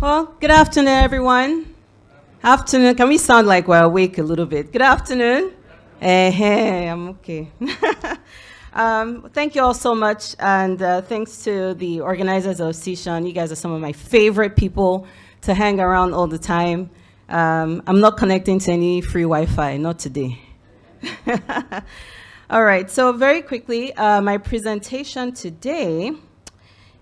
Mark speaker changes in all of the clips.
Speaker 1: Well, good afternoon, everyone. Afternoon. Can we sound like we're awake a little bit? Good afternoon. Hey, I'm okay. Thank you all so much, and thanks to the organizers of CSUN. You guys are some of my favorite people to hang around all the time. I'm not connecting to any free Wi-Fi, not today. All right, so very quickly, my presentation today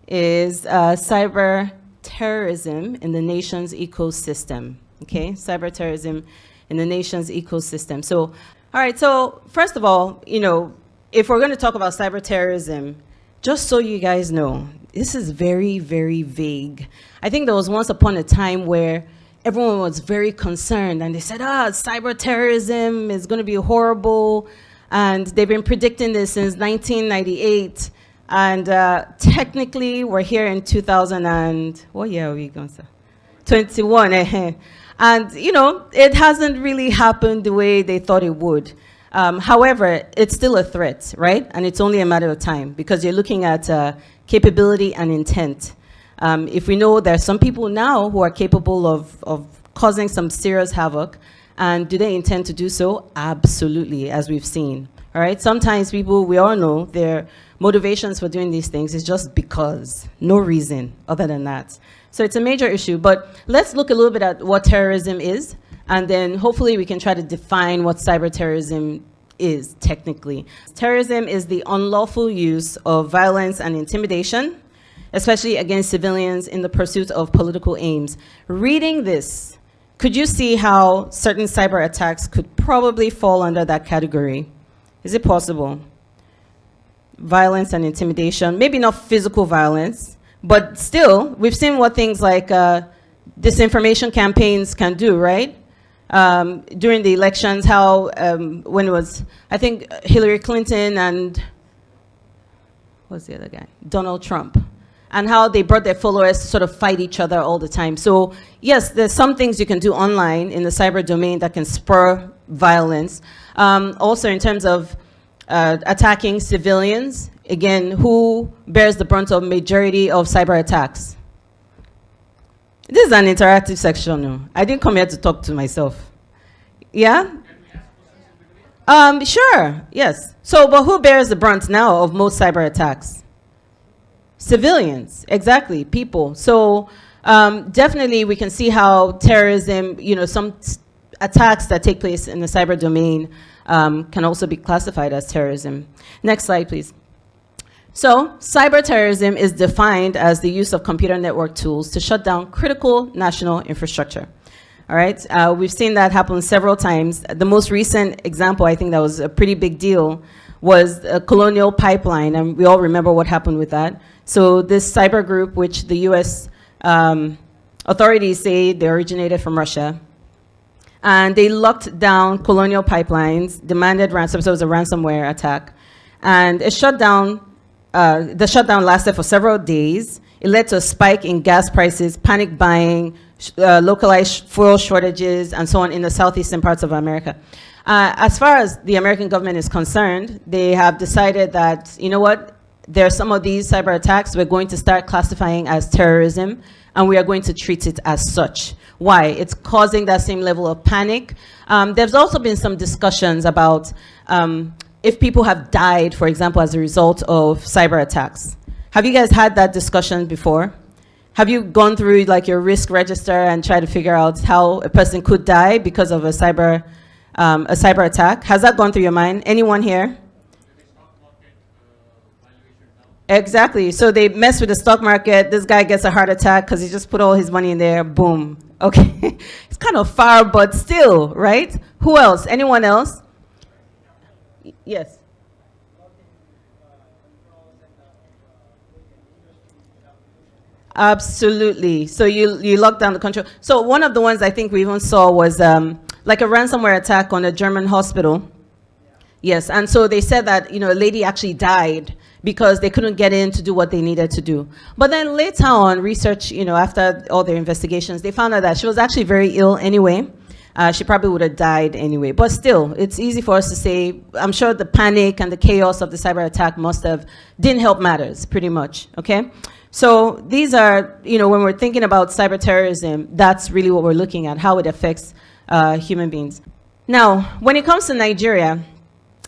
Speaker 1: is cyber terrorism in the nation's ecosystem. Okay, cyber terrorism in the nation's ecosystem. So, all right, so first of all, if we're going to talk about cyber terrorism, just so you guys know, this is very, very vague. I think there was once upon a time where everyone was very concerned and they said, cyber terrorism is going to be horrible. And they've been predicting this since 1998. And technically, we're here in 2000 and, what year are we going to say? 21. And, it hasn't really happened the way they thought it would. However, it's still a threat, right? And it's only a matter of time because you're looking at capability and intent. If we know there are some people now who are capable of causing some serious havoc, and do they intend to do so? Absolutely, as we've seen. All right. Sometimes people, we all know, their motivations for doing these things is just because, no reason other than that. So it's a major issue. But let's look a little bit at what terrorism is, and then hopefully we can try to define what cyber terrorism is technically. Terrorism is the unlawful use of violence and intimidation, especially against civilians in the pursuit of political aims. Reading this, could you see how certain cyber attacks could probably fall under that category? Is it possible? Violence and intimidation, maybe not physical violence, but still, we've seen what things like disinformation campaigns can do, right? During the elections, how when it was, I think, Hillary Clinton and, what's the other guy? Donald Trump. And how they brought their followers to sort of fight each other all the time. So yes, there's some things you can do online in the cyber domain that can spur violence. Also in terms of attacking civilians, again, who bears the brunt of majority of cyber attacks? This is an interactive section. No? I didn't come here to talk to myself. Yeah? Sure, yes. So, but who bears the brunt now of most cyber attacks? Civilians, exactly, people. So definitely we can see how terrorism, some attacks that take place in the cyber domain can also be classified as terrorism. Next slide, please. So cyber terrorism is defined as the use of computer network tools to shut down critical national infrastructure. All right, we've seen that happen several times. The most recent example, I think that was a pretty big deal, was a Colonial Pipeline, and we all remember what happened with that. So this cyber group, which the US authorities say they originated from Russia, and they locked down Colonial Pipelines, demanded ransom, so it was a ransomware attack, and it shut down, the shutdown lasted for several days. It led to a spike in gas prices, panic buying, localized fuel shortages, and so on in the southeastern parts of America. As far as the American government is concerned, they have decided that, there are some of these cyber attacks we're going to start classifying as terrorism, and we are going to treat it as such. Why? It's causing that same level of panic. There's also been some discussions about if people have died, for example, as a result of cyber attacks. Have you guys had that discussion before? Have you gone through your risk register and tried to figure out how a person could die because of a cyber attack? Has that gone through your mind? Anyone here? Exactly. So they mess with the stock market. This guy gets a heart attack because he just put all his money in there. Boom. Okay. It's kind of far, but still, right? Who else? Anyone else? Yes. Absolutely. So you lock down the control. So one of the ones I think we even saw was like a ransomware attack on a German hospital. Yes. And so they said that, a lady actually died because they couldn't get in to do what they needed to do. But then later on, research, after all their investigations, they found out that she was actually very ill anyway. She probably would have died anyway. But still, it's easy for us to say, I'm sure the panic and the chaos of the cyber attack didn't help matters, pretty much, okay? So these are, when we're thinking about cyber terrorism, that's really what we're looking at, how it affects human beings. Now, when it comes to Nigeria,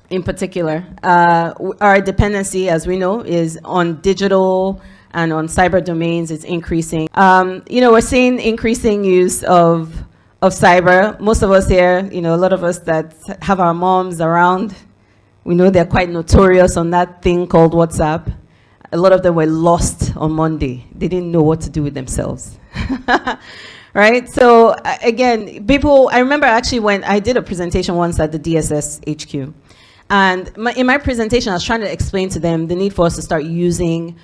Speaker 1: in particular, our dependency, as we know, is on digital and on cyber domains. It's increasing. We're seeing increasing use of cyber. Most of us here, a lot of us that have our moms around, we know they're quite notorious on that thing called WhatsApp. A lot of them were lost on Monday. They didn't know what to do with themselves. Right? So again, I remember actually when I did a presentation once at the DSS HQ. And in my presentation, I was trying to explain to them the need for us to start using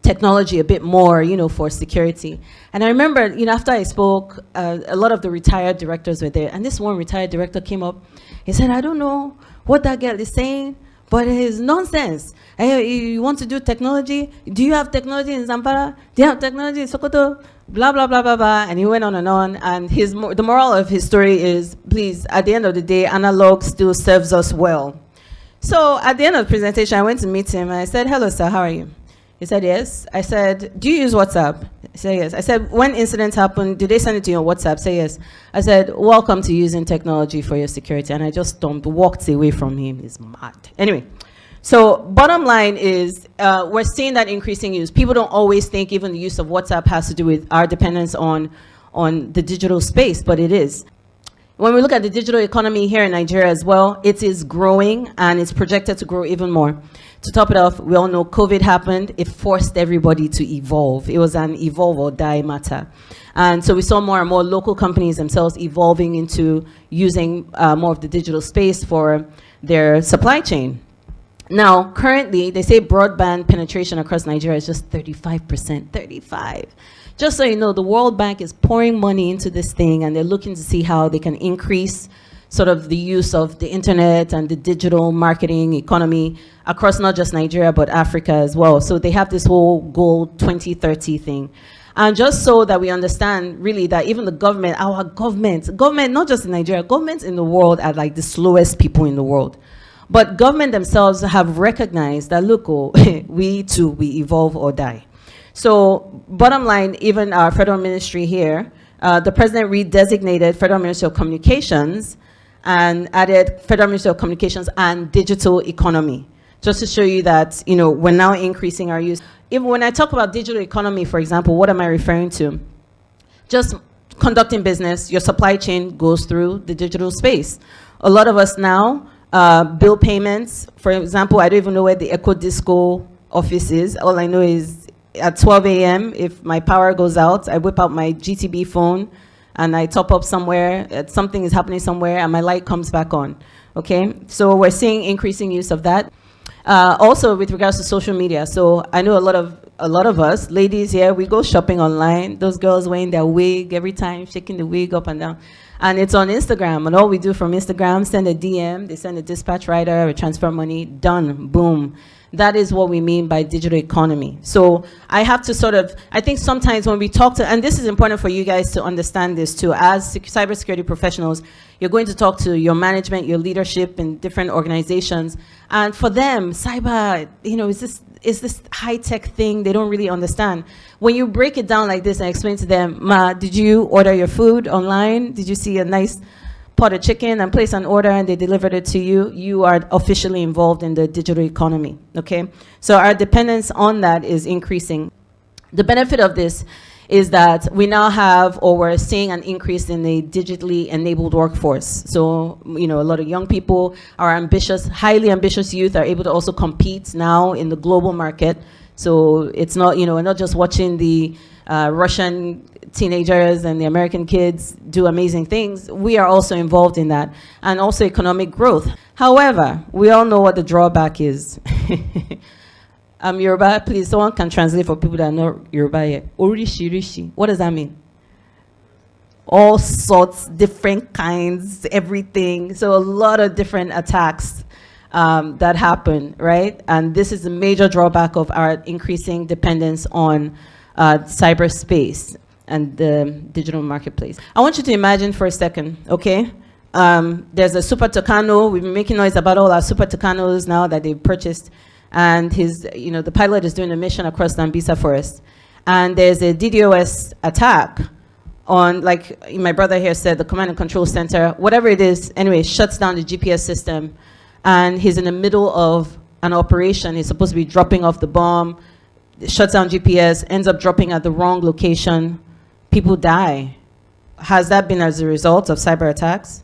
Speaker 1: technology a bit more, for security. And I remember, after I spoke, a lot of the retired directors were there. And this one retired director came up. He said, I don't know what that girl is saying, but it is nonsense. You want to do technology? Do you have technology in Zamfara? Do you have technology in Sokoto? Blah, blah, blah, blah, blah. And he went on and on. And the moral of his story is, please, at the end of the day, analog still serves us well. So at the end of the presentation, I went to meet him. And I said, hello, sir, how are you? He said, yes. I said, do you use WhatsApp? He said, yes. I said, when incidents happen, do they send it to you on WhatsApp? Say yes. I said, welcome to using technology for your security. And I just walked away from him. He's mad. Anyway. So bottom line is we're seeing that increasing use. People don't always think even the use of WhatsApp has to do with our dependence on the digital space, but it is. When we look at the digital economy here in Nigeria as well, it is growing and it's projected to grow even more. To top it off, we all know COVID happened. It forced everybody to evolve. It was an evolve or die matter. And so we saw more and more local companies themselves evolving into using more of the digital space for their supply chain. Now, currently, they say broadband penetration across Nigeria is just 35%, 35. Just so you know, the World Bank is pouring money into this thing, and they're looking to see how they can increase sort of the use of the internet and the digital marketing economy across not just Nigeria, but Africa as well. So they have this whole goal 2030 thing. And just so that we understand really that even the government, our government, not just in Nigeria, governments in the world are like the slowest people in the world. But government themselves have recognized that, look, we evolve or die. So bottom line, even our federal ministry here, the president redesignated Federal Ministry of Communications and added Federal Ministry of Communications and Digital Economy, just to show you that, we're now increasing our use. Even when I talk about digital economy, for example, what am I referring to? Just conducting business, your supply chain goes through the digital space. A lot of us now, bill payments, for example, I don't even know where the Echo Disco office is. All I know is at 12 a.m., if my power goes out, I whip out my GTB phone and I top up somewhere, something is happening somewhere, and my light comes back on, okay? So we're seeing increasing use of that. Also, with regards to social media, so I know a lot of us, ladies here, we go shopping online. Those girls wearing their wig every time, shaking the wig up and down. And it's on Instagram, and all we do from Instagram, send a DM, they send a dispatch rider, we transfer money, done, boom. That is what we mean by digital economy. So I have to I think sometimes when we talk to, and this is important for you guys to understand this too, as cybersecurity professionals, you're going to talk to your management, your leadership in different organizations. And for them, cyber, is this high-tech thing they don't really understand. When you break it down like this and explain to them, Ma, did you order your food online? Did you see a nice pot of chicken and place an order and they delivered it to you? You are officially involved in the digital economy, okay? So our dependence on that is increasing. The benefit of this is that we now have, or we're seeing an increase in the digitally enabled workforce. So, a lot of young people, our ambitious, highly ambitious youth are able to also compete now in the global market. So it's not, we're not just watching the Russian teenagers and the American kids do amazing things. We are also involved in that, and also economic growth. However, we all know what the drawback is. Yoruba, please, someone can translate for people that are not Yoruba yet. Orishirishi, what does that mean? All sorts, different kinds, everything. So a lot of different attacks that happen, right? And this is a major drawback of our increasing dependence on cyberspace and the digital marketplace. I want you to imagine for a second, okay? There's a Super Tucano. We've been making noise about all our Super Tucanos now that they've purchased. and the pilot is doing a mission across Dambisa Forest, and there's a DDoS attack on, like my brother here said, the command and control center, whatever it is, anyway, shuts down the GPS system, and he's in the middle of an operation. He's supposed to be dropping off the bomb, shuts down GPS, ends up dropping at the wrong location. People die. Has that been as a result of cyber attacks?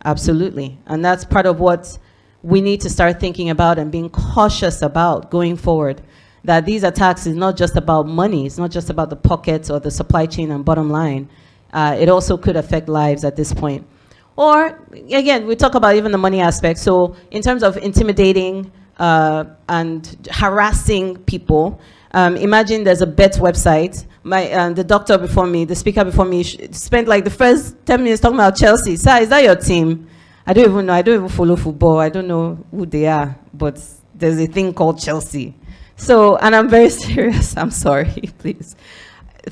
Speaker 1: Absolutely. And that's part of what we need to start thinking about and being cautious about going forward. That these attacks is not just about money. It's not just about the pockets or the supply chain and bottom line. It also could affect lives at this point. Or, again, we talk about even the money aspect. So in terms of intimidating and harassing people, imagine there's a bet website. The doctor before me, the speaker before me, spent like the first 10 minutes talking about Chelsea. Sir, is that your team? I don't even know. I don't even follow football. I don't know who they are. But there's a thing called Chelsea. So, and I'm very serious. I'm sorry, please.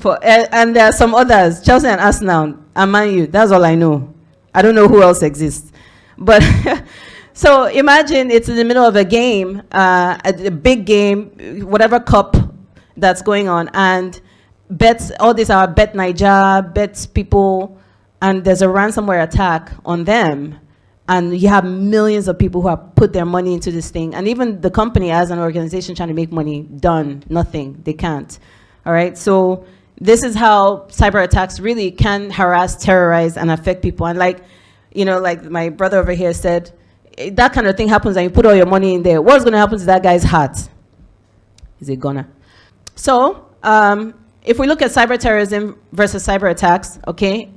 Speaker 1: And there are some others, Chelsea and Arsenal, and Man U. That's all I know. I don't know who else exists. But so imagine it's in the middle of a game, a big game, whatever cup that's going on, and bets, all these are Bet Niger, bets people, and there's a ransomware attack on them. And you have millions of people who have put their money into this thing. And even the company as an organization trying to make money, done, nothing, they can't. All right, so this is how cyber attacks really can harass, terrorize, and affect people. And like my brother over here said, that kind of thing happens and you put all your money in there. What's gonna happen to that guy's heart? Is it gonna? So, if we look at cyber terrorism versus cyber attacks, okay,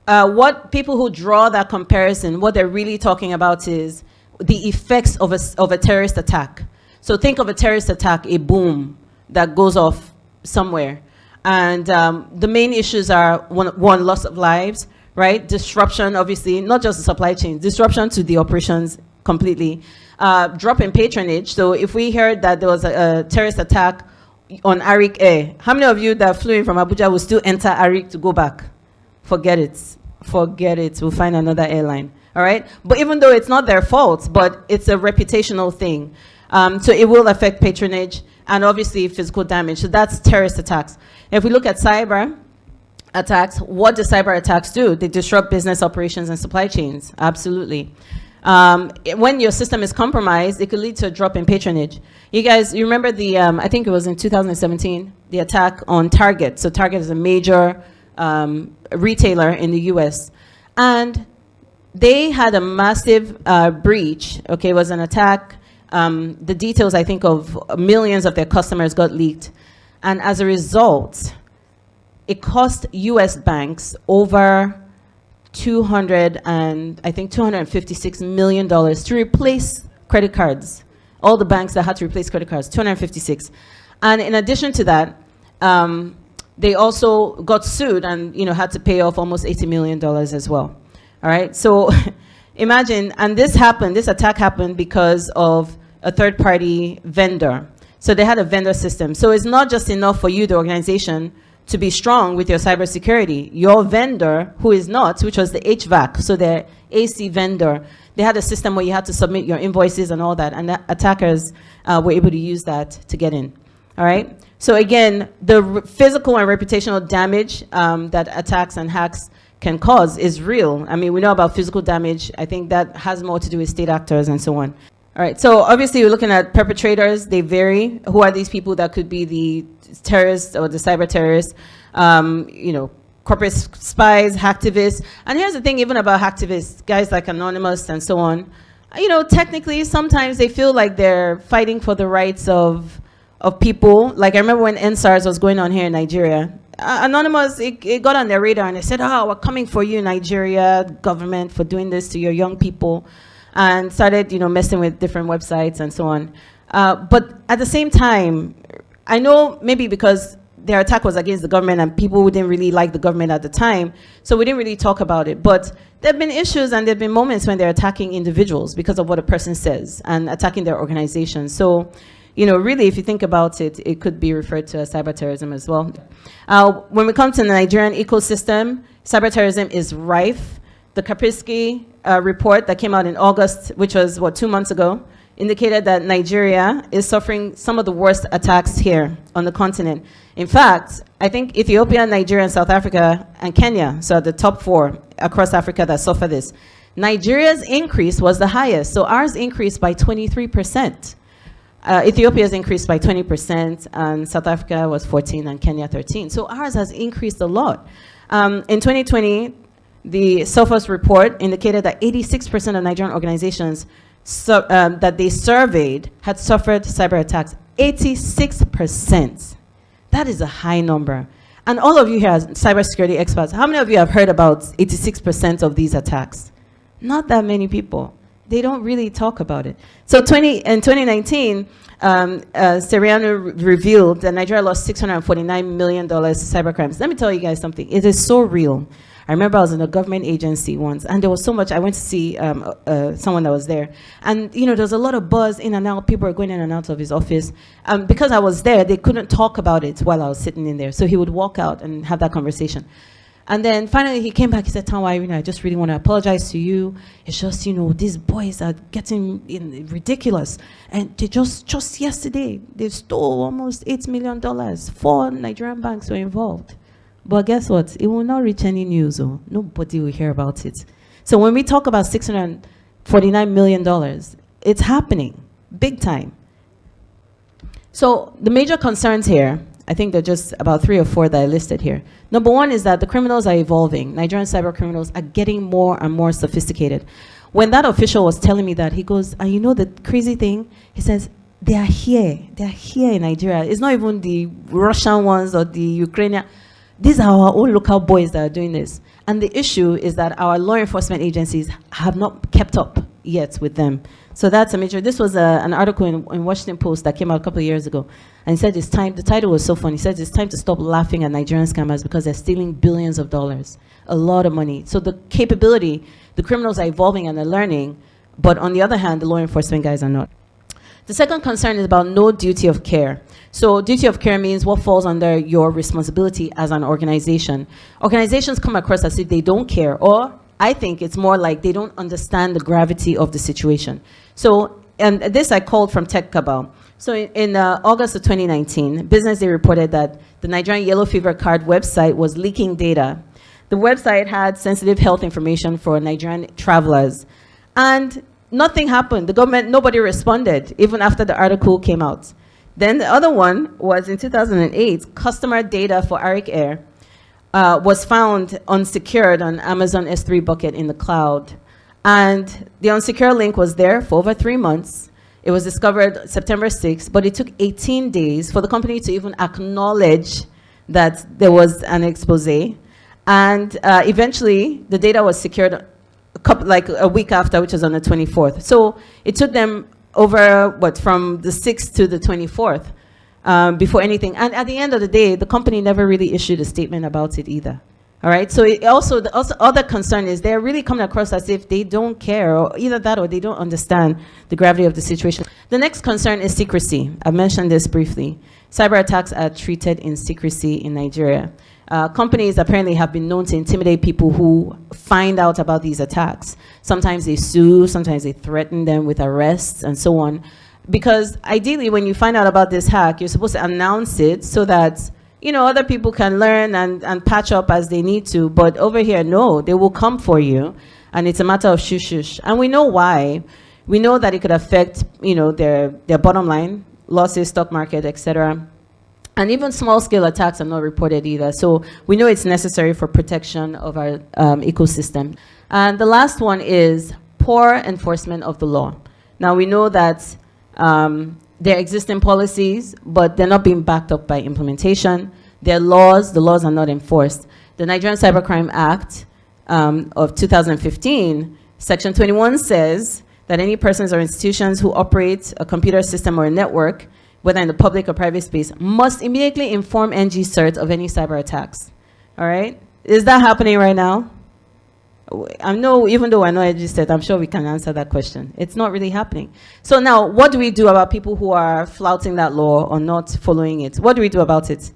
Speaker 1: what people who draw that comparison, what they're really talking about is the effects of a terrorist attack. So think of a terrorist attack, a boom that goes off somewhere. And the main issues are, one, loss of lives, right? Disruption, obviously, not just the supply chain, disruption to the operations completely. Drop in patronage. So if we heard that there was a terrorist attack on Arik Air, how many of you that flew in from Abuja will still enter Arik to go back? Forget it. Forget it. We'll find another airline. All right? But even though it's not their fault, but it's a reputational thing. So it will affect patronage and obviously physical damage. So that's terrorist attacks. If we look at cyber attacks, what do cyber attacks do? They disrupt business operations and supply chains. Absolutely. When your system is compromised, it could lead to a drop in patronage. You remember the, I think it was in 2017, the attack on Target. So Target is a major retailer in the US. And they had a massive breach. Okay, it was an attack. The details, I think, of millions of their customers got leaked. And as a result, it cost US banks over $256 million to replace credit cards. All the banks that had to replace credit cards, 256. And in addition to that, they also got sued and had to pay off almost $80 million as well. All right, so imagine, and this attack happened because of a third-party vendor. So they had a vendor system. So it's not just enough for you, the organization, to be strong with your cybersecurity. Your vendor, who is not, which was the HVAC, so the AC vendor, they had a system where you had to submit your invoices and all that, and the attackers were able to use that to get in. All right? So again, the physical and reputational damage that attacks and hacks can cause is real. I mean, we know about physical damage. I think that has more to do with state actors and so on. All right, so obviously we're looking at perpetrators. They vary. Who are these people that could be the terrorists or the cyber terrorists? Corporate spies, hacktivists. And here's the thing, even about hacktivists, guys like Anonymous and so on. Technically, sometimes they feel like they're fighting for the rights of people. Like I remember when NSARS was going on here in Nigeria. Anonymous, it got on their radar and they said, oh, we're coming for you, Nigeria government, for doing this to your young people. And started, messing with different websites and so on. But at the same time, I know maybe because their attack was against the government and people didn't really like the government at the time, so we didn't really talk about it. But there have been issues and there have been moments when they're attacking individuals because of what a person says and attacking their organization. So, really, if you think about it, it could be referred to as cyber terrorism as well. When we come to the Nigerian ecosystem, cyber terrorism is rife. The Kaprisky report that came out in August, which was, 2 months ago, indicated that Nigeria is suffering some of the worst attacks here on the continent. In fact, I think Ethiopia, Nigeria, and South Africa, and Kenya, so the top 4 across Africa that suffer this. Nigeria's increase was the highest, so ours increased by 23%. Ethiopia's increased by 20%, and South Africa was 14%, and Kenya 13%. So ours has increased a lot. In 2020, the Selfos report indicated that 86% of Nigerian organizations that they surveyed had suffered cyber attacks. 86%. That is a high number. And all of you here are cybersecurity experts. How many of you have heard about 86% of these attacks? Not that many people. They don't really talk about it. So in 2019, Seriano revealed that Nigeria lost $649 million to cybercrimes. Let me tell you guys something. It is so real. I remember I was in a government agency once, and there was so much. I went to see someone that was there, and there was a lot of buzz in and out. People were going in and out of his office. Because I was there, they couldn't talk about it while I was sitting in there. So he would walk out and have that conversation. And then finally he came back. He said, "Tanwa, I just really want to apologize to you. It's just, these boys are getting ridiculous. And they just yesterday, they stole almost $8 million. 4 Nigerian banks were involved." But guess what? It will not reach any news. Nobody will hear about it. So when we talk about $649 million, it's happening big time. So the major concerns here, I think there are just about 3 or 4 that I listed here. Number 1 is that the criminals are evolving. Nigerian cyber criminals are getting more and more sophisticated. When that official was telling me that, he goes, and the crazy thing, he says, they are here in Nigeria. It's not even the Russian ones or the Ukrainian. These are our own local boys that are doing this. And the issue is that our law enforcement agencies have not kept up yet with them. So that's a major. This was an article in Washington Post that came out a couple of years ago. And he said it's time, the title was so funny. He said it's time to stop laughing at Nigerian scammers because they're stealing billions of dollars, a lot of money. So the capability, the criminals are evolving and they're learning, but on the other hand, the law enforcement guys are not. The second concern is about no duty of care. So duty of care means what falls under your responsibility as an organization. Organizations come across as if they don't care, or I think it's more like they don't understand the gravity of the situation. So, and this I called from Tech Cabal. So in August of 2019, Business Day reported that the Nigerian Yellow Fever Card website was leaking data. The website had sensitive health information for Nigerian travelers. And nothing happened. The government, nobody responded, even after the article came out. Then the other one was in 2008, customer data for Arik Air was found unsecured on Amazon S3 bucket in the cloud. And the unsecure link was there for over 3 months. It was discovered September 6th, but it took 18 days for the company to even acknowledge that there was an expose. And eventually, the data was secured like a week after, which was on the 24th. So it took them over, from the 6th to the 24th before anything. And at the end of the day, the company never really issued a statement about it either. All right, so the other concern is they're really coming across as if they don't care, or either that or they don't understand the gravity of the situation. The next concern is secrecy. I mentioned this briefly. Cyber attacks are treated in secrecy in Nigeria. Companies apparently have been known to intimidate people who find out about these attacks. Sometimes they sue, sometimes they threaten them with arrests and so on. Because ideally, when you find out about this hack, you're supposed to announce it so that other people can learn and patch up as they need to. But over here, no, they will come for you. And it's a matter of shush. And we know why. We know that it could affect, their bottom line, losses, stock market, etc. And even small-scale attacks are not reported either. So we know it's necessary for protection of our ecosystem. And the last one is poor enforcement of the law. Now, we know that there are existing policies, but they're not being backed up by implementation. There are laws, the laws are not enforced. The Nigerian Cybercrime Act of 2015, Section 21 says that any persons or institutions who operate a computer system or a network, whether in the public or private space, must immediately inform NG CERT of any cyber attacks. All right? Is that happening right now? I know, even though I know NG CERT, I'm sure we can answer that question. It's not really happening. So now, what do we do about people who are flouting that law or not following it? What do we do about it?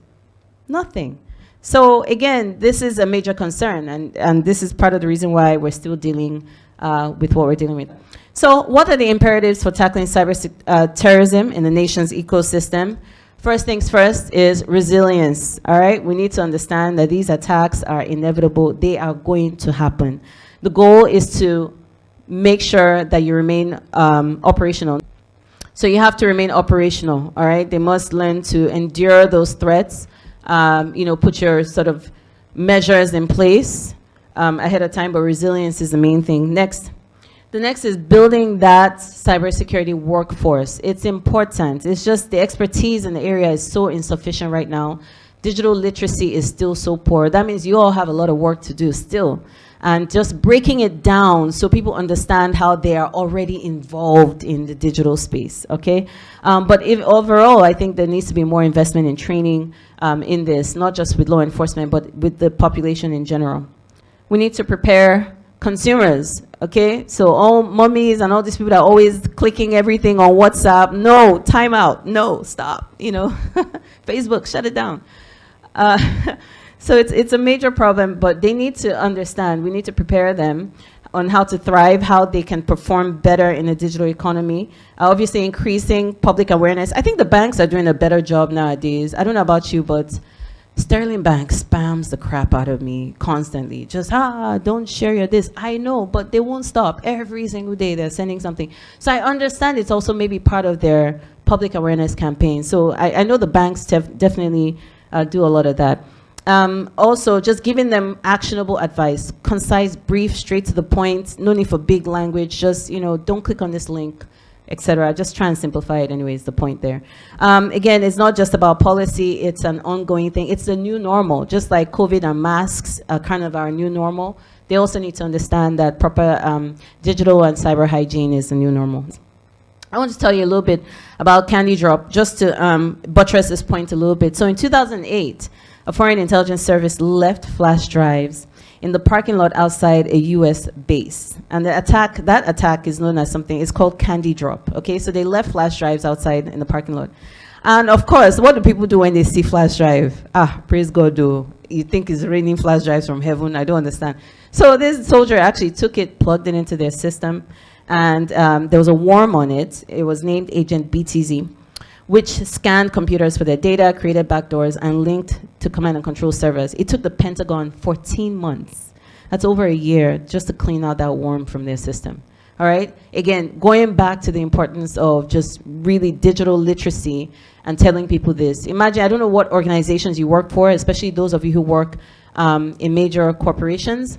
Speaker 1: Nothing. So again, this is a major concern, and this is part of the reason why we're still dealing with what we're dealing with. So what are the imperatives for tackling terrorism in the nation's ecosystem? First things first is resilience, all right? We need to understand that these attacks are inevitable. They are going to happen. The goal is to make sure that you remain operational. So you have to remain operational, all right? They must learn to endure those threats, put your sort of measures in place ahead of time, but resilience is the main thing. Next. The next is building that cybersecurity workforce. It's important. It's just the expertise in the area is so insufficient right now. Digital literacy is still so poor. That means you all have a lot of work to do still. And just breaking it down so people understand how they are already involved in the digital space, okay? But overall, I think there needs to be more investment in training in this, not just with law enforcement, but with the population in general. We need to prepare consumers, okay? So all mummies and all these people that are always clicking everything on WhatsApp, no, time out, no, stop, Facebook, shut it down. So it's a major problem, but they need to understand, we need to prepare them on how to thrive, how they can perform better in a digital economy. Obviously increasing public awareness. I think the banks are doing a better job nowadays. I don't know about you, but Sterling Bank spams the crap out of me constantly. Just, don't share your this. I know, but they won't stop. Every single day they're sending something. So I understand it's also maybe part of their public awareness campaign. So I know the banks definitely do a lot of that. Also, just giving them actionable advice, concise, brief, straight to the point, no need for big language, just, don't click on this link, etc. Just try and simplify it anyway is the point there. Again, it's not just about policy, it's an ongoing thing. It's the new normal, just like COVID and masks are kind of our new normal. They also need to understand that proper digital and cyber hygiene is the new normal. I want to tell you a little bit about Candy Drop, just to buttress this point a little bit. So in 2008, a foreign intelligence service left flash drives in the parking lot outside a US base. And that attack is known as something, it's called Candy Drop, okay? So they left flash drives outside in the parking lot. And of course, what do people do when they see flash drive? Praise God, do. You think it's raining flash drives from heaven? I don't understand. So this soldier actually took it, plugged it into their system, and there was a worm on it. It was named Agent BTZ, which scanned computers for their data, created backdoors, and linked to command and control servers. It took the Pentagon 14 months. That's over a year just to clean out that worm from their system. All right? Again, going back to the importance of just really digital literacy and telling people this. Imagine, I don't know what organizations you work for, especially those of you who work in major corporations,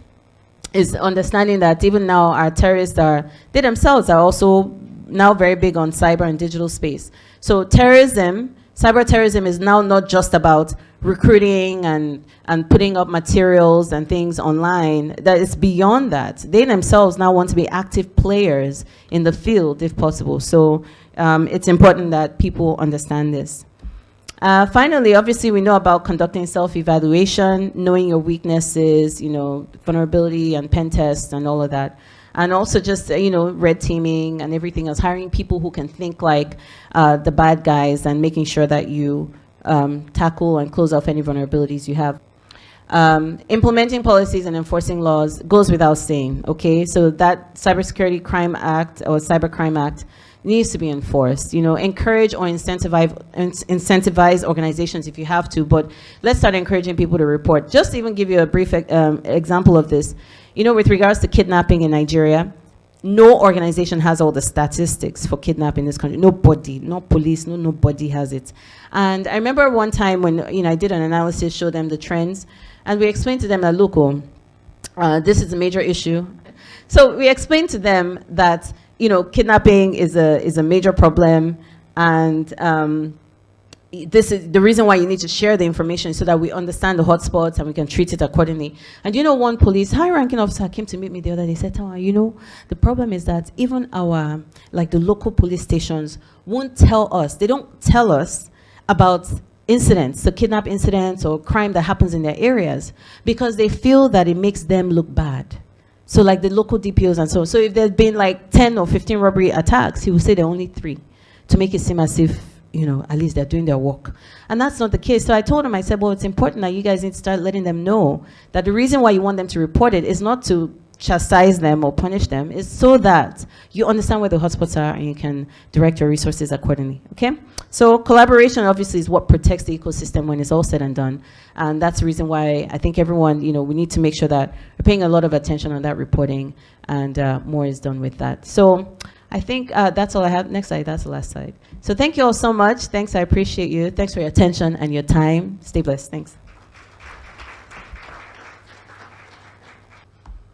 Speaker 1: is understanding that even now our terrorists they themselves are also now very big on cyber and digital space. So terrorism, cyber terrorism is now not just about recruiting and putting up materials and things online. That is beyond that. They themselves now want to be active players in the field if possible. So it's important that people understand this. Finally, obviously we know about conducting self-evaluation, knowing your weaknesses, vulnerability and pen tests and all of that. And also just, red teaming and everything else, hiring people who can think like the bad guys and making sure that you tackle and close off any vulnerabilities you have. Implementing policies and enforcing laws goes without saying, okay? So that Cybersecurity Crime Act or Cybercrime Act needs to be enforced. Encourage or incentivize organizations if you have to, but let's start encouraging people to report. Just to even give you a brief example of this, with regards to kidnapping in Nigeria, no organization has all the statistics for kidnapping in this country. Nobody, no police, nobody has it. And I remember one time when I did an analysis, showed them the trends, and we explained to them that, look, this is a major issue. So we explained to them that kidnapping is a major problem, and this is the reason why you need to share the information so that we understand the hotspots and we can treat it accordingly. And one high-ranking officer came to meet me the other day. He said, Tanwa, the problem is that even our, the local police stations won't tell us. They don't tell us about incidents, so kidnap incidents or crime that happens in their areas, because they feel that it makes them look bad. So the local DPOs and so on. So if there's been 10 or 15 robbery attacks, he will say there are only 3 to make it seem as if, at least they're doing their work. And that's not the case. So I told him, I said, well, it's important that you guys need to start letting them know that the reason why you want them to report it is not to chastise them or punish them. It's so that you understand where the hotspots are and you can direct your resources accordingly, okay? So collaboration obviously is what protects the ecosystem when it's all said and done. And that's the reason why I think everyone, we need to make sure that we're paying a lot of attention on that reporting, and more is done with that. So I think that's all I have. Next slide, that's the last slide. So thank you all so much. Thanks, I appreciate you. Thanks for your attention and your time. Stay blessed, thanks.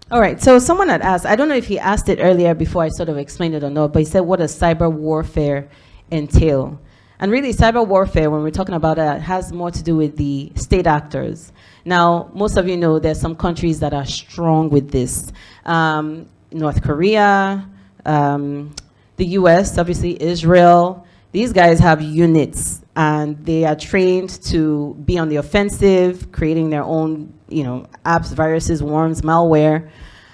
Speaker 1: All right, so someone had asked, I don't know if he asked it earlier before I sort of explained it or not, but he said, what does cyber warfare entail? And really, cyber warfare, when we're talking about it, has more to do with the state actors. Now, most of you know there's some countries that are strong with this. North Korea, the US, obviously Israel. These guys have units, and they are trained to be on the offensive, creating their own apps, viruses, worms, malware.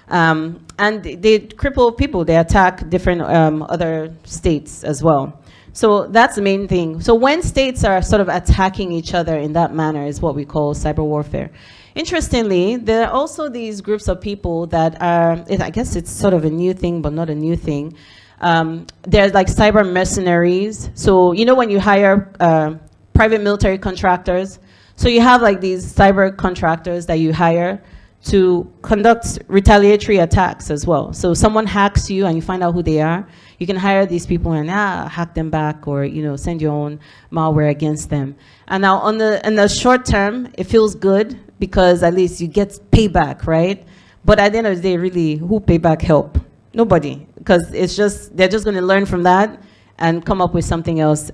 Speaker 1: And they cripple people. They attack different other states as well. So that's the main thing. So when states are sort of attacking each other in that manner is what we call cyber warfare. Interestingly, there are also these groups of people that are, I guess it's sort of a new thing, but not a new thing. There's like cyber mercenaries. So when you hire private military contractors, so you have like these cyber contractors that you hire to conduct retaliatory attacks as well. So someone hacks you and you find out who they are, you can hire these people and hack them back, or send your own malware against them. And now in the short term, it feels good because at least you get payback, right? But at the end of the day, really, who payback help? Nobody, because they're just going to learn from that and come up with something else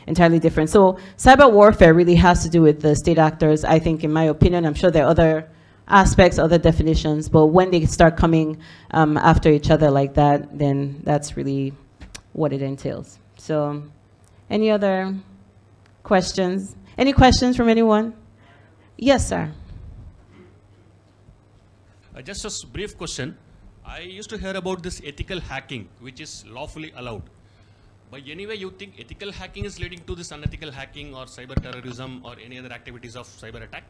Speaker 1: entirely different. So cyber warfare really has to do with the state actors, I think, in my opinion. I'm sure there are other aspects, other definitions, but when they start coming after each other like that, then that's really what it entails. So any other questions? Any questions from anyone? Yes, sir.
Speaker 2: Just a brief question. I used to hear about this ethical hacking, which is lawfully allowed. But anyway, you think ethical hacking is leading to this unethical hacking or cyber terrorism or any other activities of cyber attack?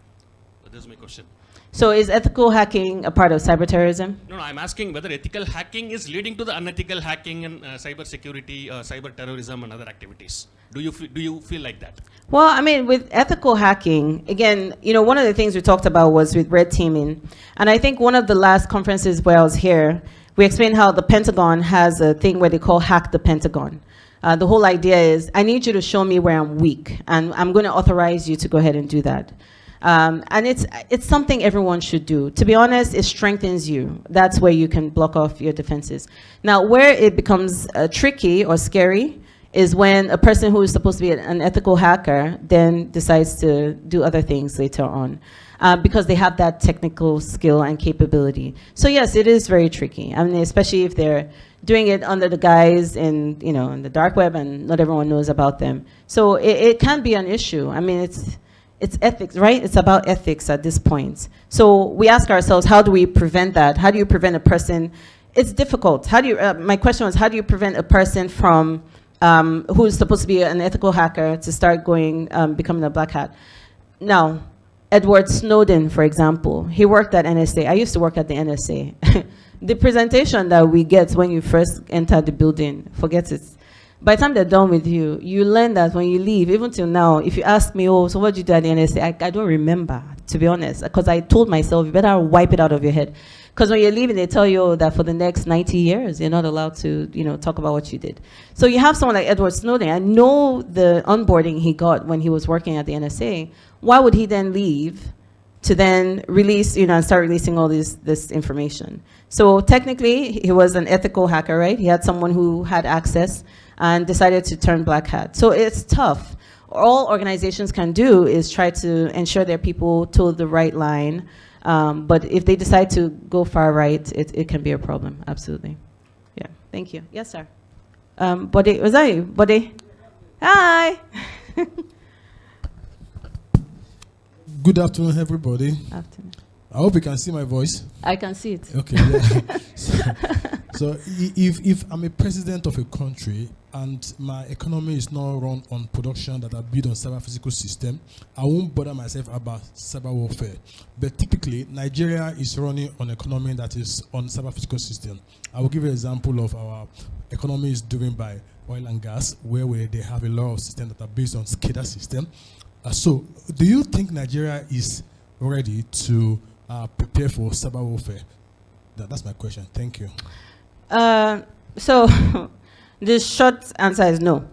Speaker 2: This is my question.
Speaker 1: So is ethical hacking a part of cyber terrorism?
Speaker 2: No, I'm asking whether ethical hacking is leading to the unethical hacking and cyber security, cyber terrorism and other activities. Do you feel like that?
Speaker 1: Well, I mean, with ethical hacking, again, one of the things we talked about was with red teaming. And I think one of the last conferences where I was here, we explained how the Pentagon has a thing where they call hack the Pentagon. The whole idea is, I need you to show me where I'm weak, and I'm going to authorize you to go ahead and do that. And it's something everyone should do. To be honest, it strengthens you. That's where you can block off your defenses. Now, where it becomes tricky or scary is when a person who is supposed to be an ethical hacker then decides to do other things later on, because they have that technical skill and capability. So yes, it is very tricky. I mean, especially if they're doing it under the guise in the dark web and not everyone knows about them. So it can be an issue. I mean, it's ethics, right? It's about ethics at this point. So we ask ourselves, how do we prevent that? How do you prevent a person? It's difficult. How do you? My question was, how do you prevent a person from who is supposed to be an ethical hacker to start becoming a black hat? Now, Edward Snowden, for example, he worked at NSA. I used to work at the NSA. The presentation that we get when you first enter the building, forget it. By the time they're done with you, you learn that when you leave, even till now, if you ask me, so what did you do at the NSA? I don't remember, to be honest, because I told myself, you better wipe it out of your head. Because when you're leaving, they tell you that for the next 90 years, you're not allowed to, talk about what you did. So you have someone like Edward Snowden. I know the onboarding he got when he was working at the NSA. Why would he then leave to then release, and start releasing all this information? So technically, he was an ethical hacker, right? He had someone who had access and decided to turn black hat. So it's tough. All organizations can do is try to ensure their people toe the right line. But if they decide to go far right, it can be a problem, absolutely. Yeah, thank you. Yes, sir. Bode, was that you? Bode? Hi.
Speaker 3: Good afternoon, everybody.
Speaker 1: Afternoon.
Speaker 3: I hope you can see my voice.
Speaker 1: I can see it.
Speaker 3: Okay. Yeah. So if I'm a president of a country and my economy is not run on production that are built on cyber physical system, I won't bother myself about cyber warfare. But typically, Nigeria is running on economy that is on cyber physical system. I will give you an example of our economy is driven by oil and gas, where they have a lot of systems that are based on SCADA system. So do you think Nigeria is ready to prepare for cyber warfare? That's my question. Thank you.
Speaker 1: So the short answer is no.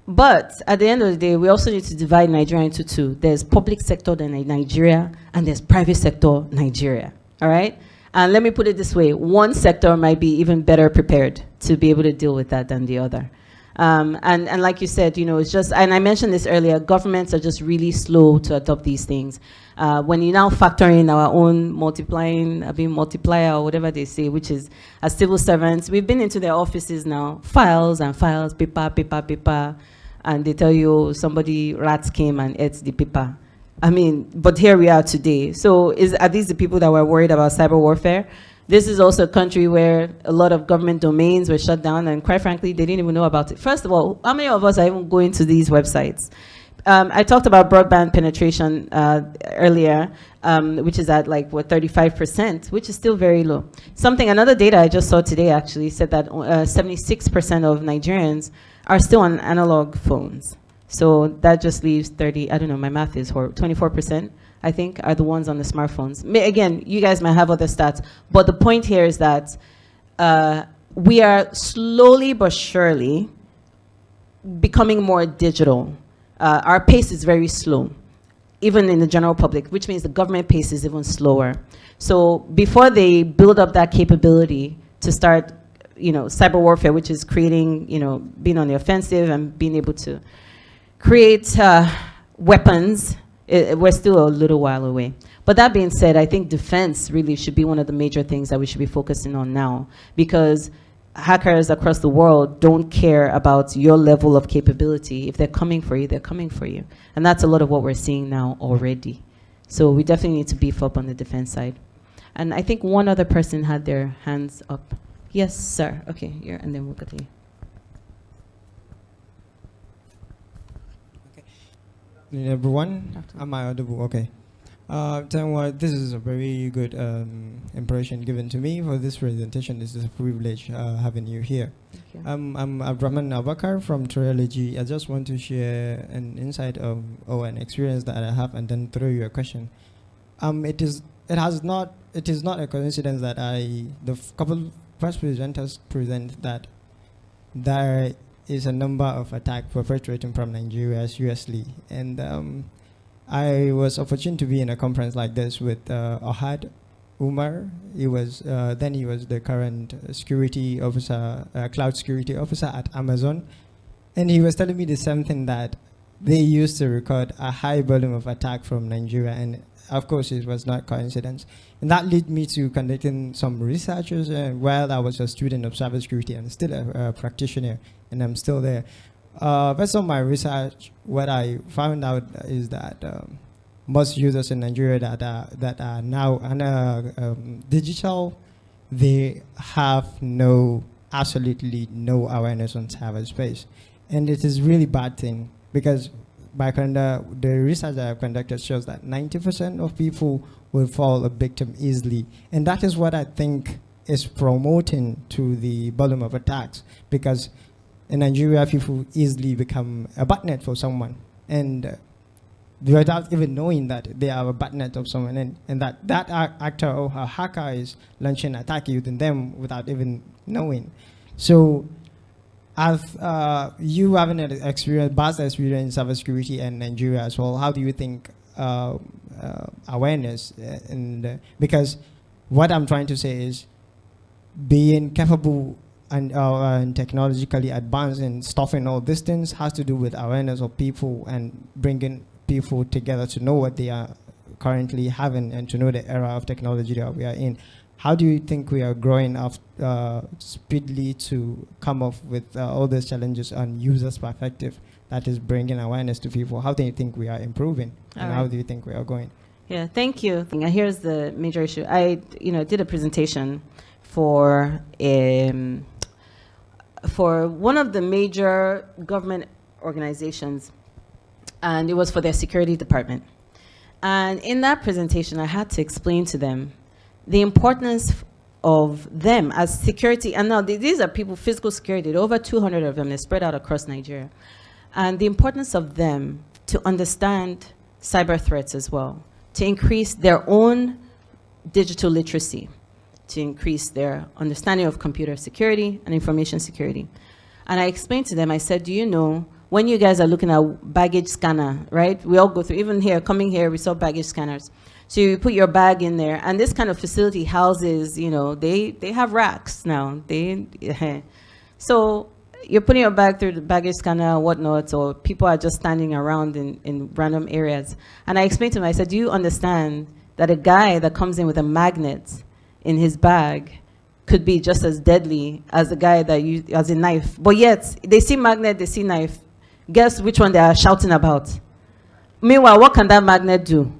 Speaker 1: But at the end of the day, we also need to divide Nigeria into two. There's public sector Nigeria, and there's private sector Nigeria. All right? And let me put it this way. One sector might be even better prepared to be able to deal with that than the other. And like you said, it's just, and I mentioned this earlier, governments are just really slow to adopt these things. When you now factor in our own multiplier or whatever they say, which is as civil servants, we've been into their offices now, files and files, paper, and they tell you rats came and ate the paper. But here we are today. So are these the people that were worried about cyber warfare? This is also a country where a lot of government domains were shut down, and quite frankly, they didn't even know about it. First of all, how many of us are even going to these websites? I talked about broadband penetration earlier, which is at 35%, which is still very low. Another data I just saw today actually said that 76% of Nigerians are still on analog phones. So that just leaves my math is horrible, 24%. I think, are the ones on the smartphones. Again, you guys might have other stats, but the point here is that we are slowly but surely becoming more digital. Our pace is very slow, even in the general public, which means the government pace is even slower. So before they build up that capability to start, cyber warfare, which is creating, being on the offensive and being able to create weapons, we're still a little while away. But that being said, I think defense really should be one of the major things that we should be focusing on now, because hackers across the world don't care about your level of capability. If they're coming for you, they're coming for you. And that's a lot of what we're seeing now already. So we definitely need to beef up on the defense side. And I think one other person had their hands up. Yes, sir. Okay, here, and then we'll continue.
Speaker 4: Everyone, am I audible? Okay. Tanwa, this is a very good impression given to me for this presentation. This is a privilege having you here.
Speaker 1: Thank you.
Speaker 4: I'm Abdraman Abakar from Trilogy. I just want to share an insight or an experience that I have, and then throw you a question. It is not a coincidence that the couple first presenters present that there is a number of attacks perpetrating from Nigeria seriously. And I was fortunate to be in a conference like this with Ohad Umar. He was the current security officer, cloud security officer at Amazon. And he was telling me the same thing, that they used to record a high volume of attack from Nigeria. And of course, it was not coincidence. And that led me to conducting some researches. And while I was a student of cybersecurity, I'm still a practitioner, and I'm still there. Based on my research, what I found out is that most users in Nigeria that are now digital, they have absolutely no awareness on cyberspace. And it is really bad thing, because the research that I've conducted shows that 90% of people will fall a victim easily. And that is what I think is promoting to the volume of attacks, because in Nigeria, people easily become a botnet for someone, and without even knowing that they are a botnet of someone, and that actor or a hacker is launching an attack using them without even knowing. So, as you having an vast experience in cybersecurity in Nigeria as well, how do you think awareness? Because what I'm trying to say is being capable and technologically advanced and stopping all these things has to do with awareness of people and bringing people together to know what they are currently having and to know the era of technology that we are in. How do you think we are growing up speedily to come up with all these challenges on users' perspective that is bringing awareness to people? How do you think we are improving? And how do you think we are going?
Speaker 1: Yeah, thank you. Here's the major issue. I did a presentation for one of the major government organizations, and it was for their security department. And in that presentation, I had to explain to them the importance of them as security. And now these are people, physical security, there are over 200 of them, they're spread out across Nigeria. And the importance of them to understand cyber threats as well, to increase their own digital literacy, to increase their understanding of computer security and information security. And I explained to them, I said, do you know, when you guys are looking at baggage scanner, right? We all go through, even here, coming here, we saw baggage scanners. So you put your bag in there, and this kind of facility houses, you know, they have racks now. So you're putting your bag through the baggage scanner or whatnot, or people are just standing around in random areas. And I explained to them, I said, do you understand that a guy that comes in with a magnet in his bag could be just as deadly as the guy that as a knife? But yet, they see magnet, they see knife. Guess which one they are shouting about? Meanwhile, what can that magnet do?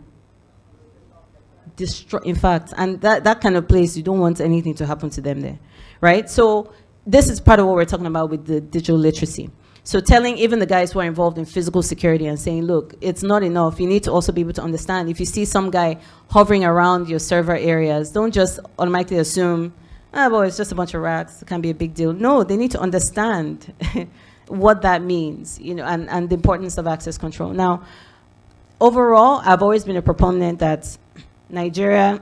Speaker 1: Destroy, in fact, and that kind of place, you don't want anything to happen to them there, right? So this is part of what we're talking about with the digital literacy. So telling even the guys who are involved in physical security and saying, look, it's not enough. You need to also be able to understand. If you see some guy hovering around your server areas, don't just automatically assume, well, it's just a bunch of racks. It can't be a big deal. No, they need to understand what that means, you know, and the importance of access control. Now, overall, I've always been a proponent that Nigeria,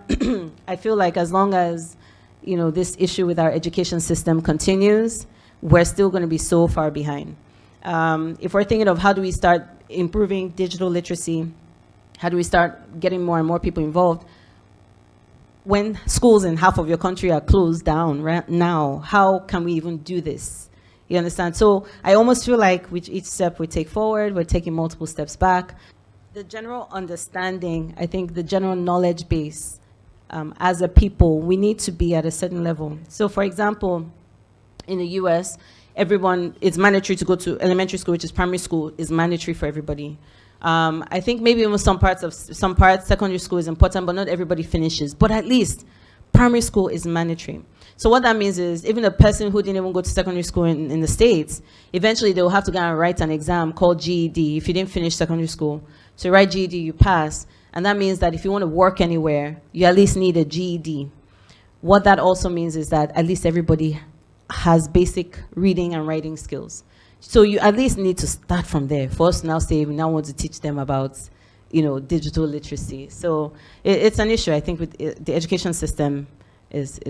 Speaker 1: I feel like as long as, you know, this issue with our education system continues, we're still going to be so far behind. If we're thinking of how do we start improving digital literacy, how do we start getting more and more people involved, when schools in half of your country are closed down right now, how can we even do this? You understand? So I almost feel like with each step we take forward, we're taking multiple steps back. The general understanding, I think the general knowledge base, as a people, we need to be at a certain level. So for example, in the US, everyone, it's mandatory to go to elementary school, which is primary school, is mandatory for everybody. I think maybe in some parts, secondary school is important, but not everybody finishes. But at least primary school is mandatory. So what that means is even a person who didn't even go to secondary school in the States, eventually they will have to go and write an exam called GED if you didn't finish secondary school. So you write GED, you pass. And that means that if you want to work anywhere, you at least need a GED. What that also means is that at least everybody has basic reading and writing skills. So you at least need to start from there. For us to now say we now want to teach them about, you know, digital literacy. So it's an issue. I think with the education system is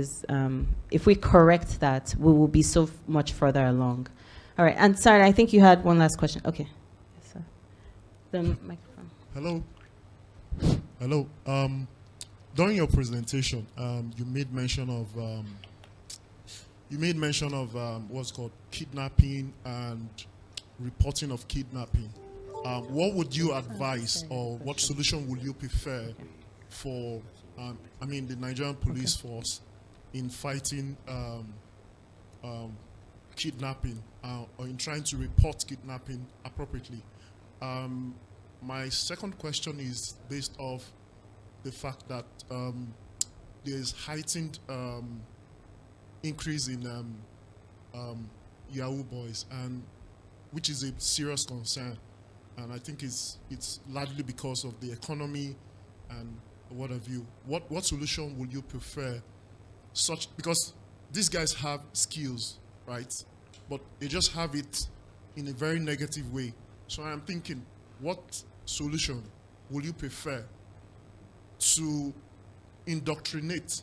Speaker 1: if we correct that, we will be so much further along. All right. And sorry, I think you had one last question. Okay. Yes, the microphone.
Speaker 5: Hello. Hello. During your presentation, you made mention of what's called kidnapping and reporting of kidnapping. What would you advise, or what solution would you prefer for, the Nigerian police force in fighting kidnapping or in trying to report kidnapping appropriately? My second question is based off the fact that there's heightened increase in Yahoo boys, and which is a serious concern, and I think it's largely because of the economy and what have you. What solution would you prefer? Because these guys have skills, right? But they just have it in a very negative way. So I'm thinking, what solution would you prefer to indoctrinate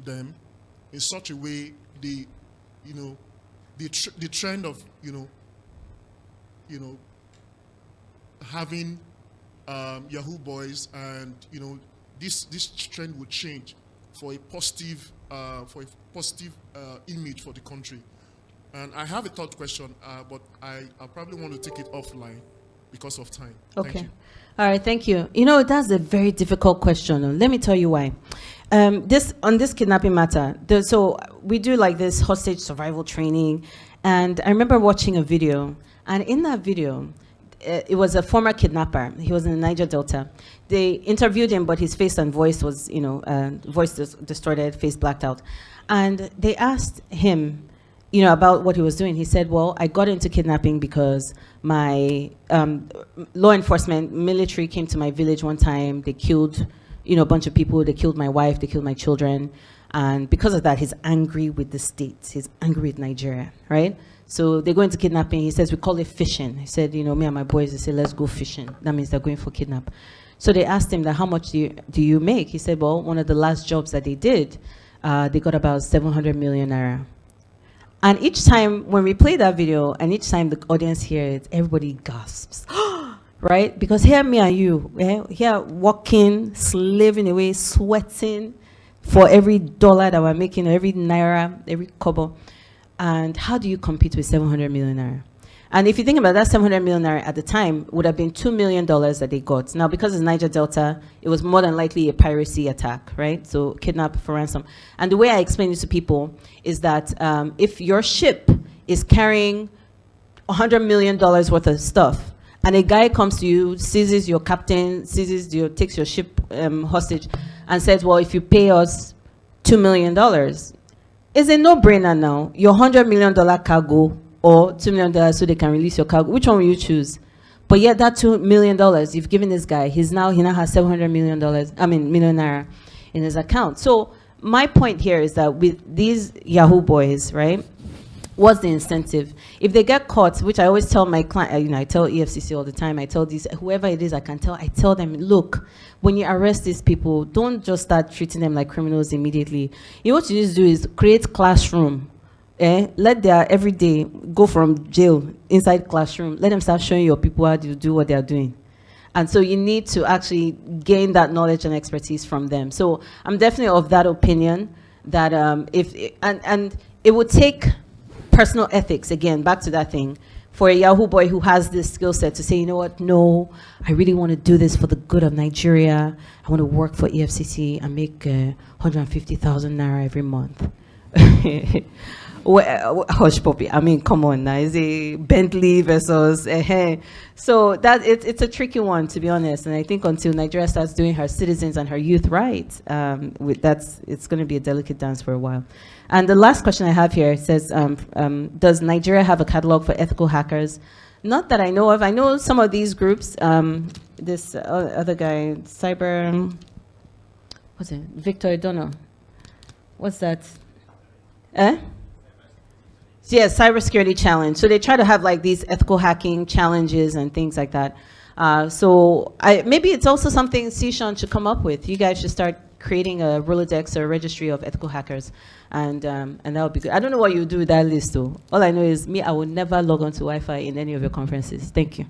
Speaker 5: them in such a way the trend of having Yahoo boys and this trend would change for a positive image for the country. And I have a third question, but I probably want to take it offline because of time.
Speaker 1: Okay.
Speaker 5: Thank you.
Speaker 1: All right, thank you. You know, that's a very difficult question. Let me tell you why. On this kidnapping matter, so we do like this hostage survival training, and I remember watching a video, and in that video, it was a former kidnapper. He was in the Niger Delta. They interviewed him, but his face and voice was, voice distorted, face blacked out. And they asked him, about what he was doing. He said, well, I got into kidnapping because my law enforcement, military came to my village one time. They killed, a bunch of people. They killed my wife. They killed my children. And because of that, he's angry with the state. He's angry with Nigeria, right? So they go into kidnapping. He says, we call it fishing. He said, me and my boys, they say, let's go fishing. That means they're going for kidnap. So they asked him that, how much do you make? He said, well, one of the last jobs that they did, they got about 700 million naira. And each time when we play that video, and each time the audience hears it, everybody gasps, right? Because here me and you, here working, slaving away, sweating for every dollar that we're making, every naira, every kobo. And how do you compete with 700 million naira? And if you think about that, 700 million naira at the time would have been $2 million that they got. Now, because it's Niger Delta, it was more than likely a piracy attack, right? So kidnap for ransom. And the way I explain it to people is that if your ship is carrying $100 million worth of stuff, and a guy comes to you, seizes your captain, takes your ship hostage, and says, well, if you pay us $2 million, it's a no-brainer now. Your $100 million cargo or $2 million so they can release your cargo. Which one will you choose? But yet that $2 million you've given this guy, he now has $700 million, million naira in his account. So my point here is that with these Yahoo boys, right, what's the incentive? If they get caught, which I always tell my client, I tell EFCC all the time, I tell these, whoever it is I tell them, look, when you arrest these people, don't just start treating them like criminals immediately. What you just do is create classroom. Let their every day go from jail inside classroom. Let them start showing your people how to do what they are doing. And so you need to actually gain that knowledge and expertise from them. So I'm definitely of that opinion that and it would take personal ethics, again, back to that thing, for a Yahoo boy who has this skill set to say, you know what, no, I really want to do this for the good of Nigeria. I want to work for EFCC and make 150,000 naira every month. Hush puppy, come on now, is a Bentley versus so that it's a tricky one, to be honest, and I think until Nigeria starts doing her citizens and her youth right, it's going to be a delicate dance for a while. And the last question I have here says, does Nigeria have a catalog for ethical hackers? Not that I know of. I know some of these groups, this other guy, what's it, Victor Edono, what's that? Yeah, cybersecurity challenge. So they try to have like these ethical hacking challenges and things like that. So maybe it's also something Sishan should come up with. You guys should start creating a Rolodex or a registry of ethical hackers, and that would be good. I don't know what you do with that list though. All I know is I will never log on to Wi-Fi in any of your conferences. Thank you.